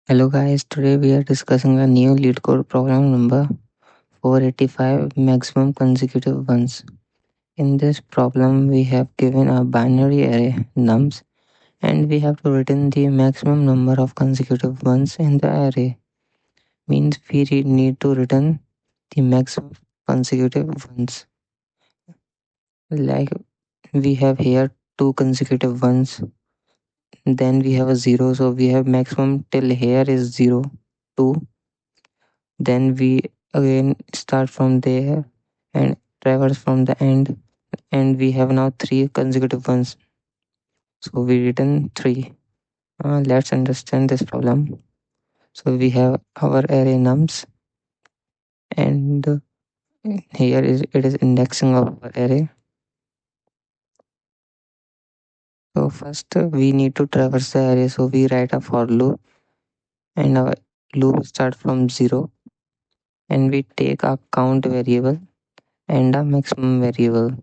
Hello guys, today we are discussing a new Leetcode program number 485 maximum consecutive ones. In this problem we have given a binary array nums and we have to return the maximum number of consecutive ones in the array. Means we need to return the maximum consecutive ones. Like we have here two consecutive ones, then we have a zero, so we have maximum till here is 0, 2. Then we again start from there and traverse from the end, and we have now three consecutive ones. So we written three. Let's understand this problem. So we have our array nums, and here is it is indexing of our array. So first we need to traverse the array. So we write a for loop, and our loop start from 0, and we take a count variable and a maximum variable.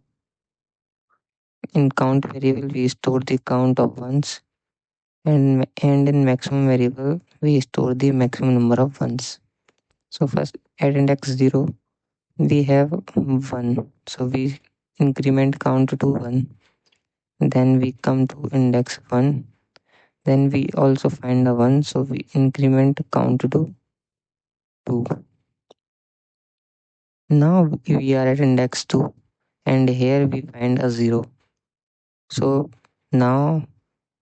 In count variable we store the count of ones, and in maximum variable we store the maximum number of ones. So first at index 0 we have 1, so we increment count to 1. Then we come to index 1, then we also find a 1, so we increment count to 2. Now we are at index 2, and here we find a 0, so now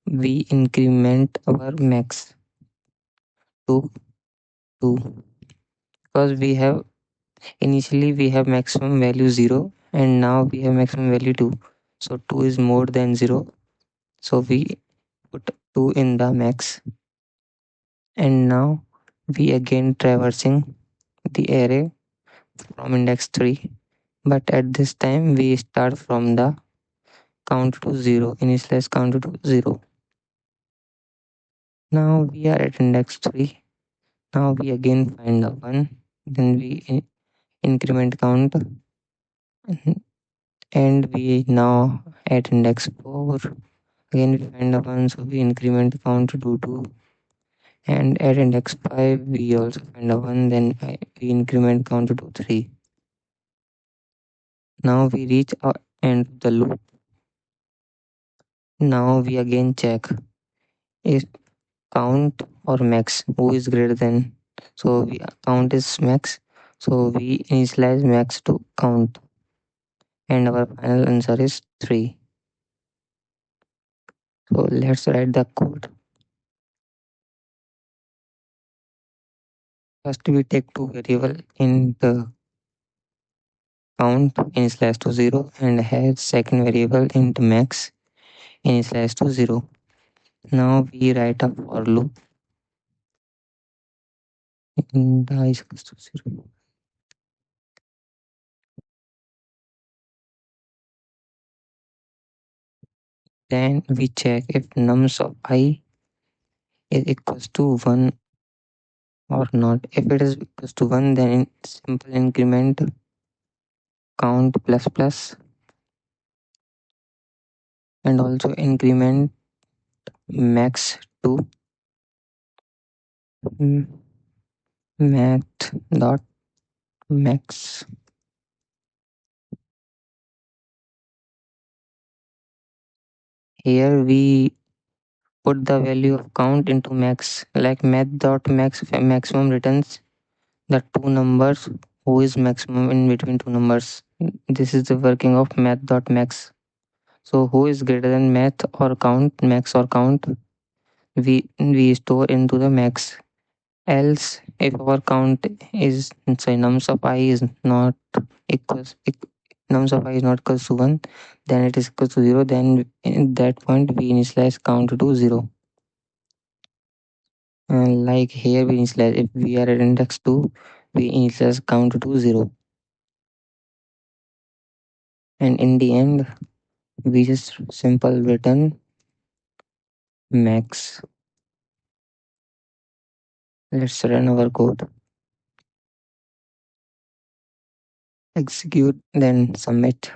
we increment our max to 2, because we have initially we have maximum value 0 and now we have maximum value 2. So 2 is more than 0. So we put 2 in the max. And now we again traversing the array from index 3. But at this time we start from the count to 0, initialize count to 0. Now we are at index 3. Now we again find a 1. Then we increment count, and we now at index 4. Again we find a 1, so we increment count to 2. And at index 5 we also find a 1, then we increment count to 3. Now we reach our end of the loop. Now we again check is count or max, who is greater than. So we count is max, so we initialize max to count, and our final answer is 3. So let's write the code. First we take two variable in the count initialize to 0, and has second variable int max initialize to 0. Now we write a for loop in the I is equals to 0. Then we check if nums of I is equals to 1 or not. If it is equals to 1, then in simple increment count plus plus, and also increment max to mm, math dot max. Here we put the value of count into max, like math dot max maximum returns the two numbers who is maximum in between two numbers. This is the working of math dot max. So who is greater than math or count, max or count, we store into the max. Else if our count is, say, nums of I is not equals nums of I is not equals to 1, then it is equals to 0, then in that point we initialize count to 0. And like here we initialize, if we are at index 2, we initialize count to 0. And in the end we just simple return max. Let's run our code, execute, then submit.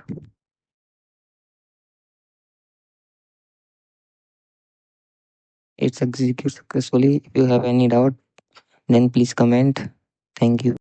it's executed successfully. If you have any doubt, then please comment. Thank you.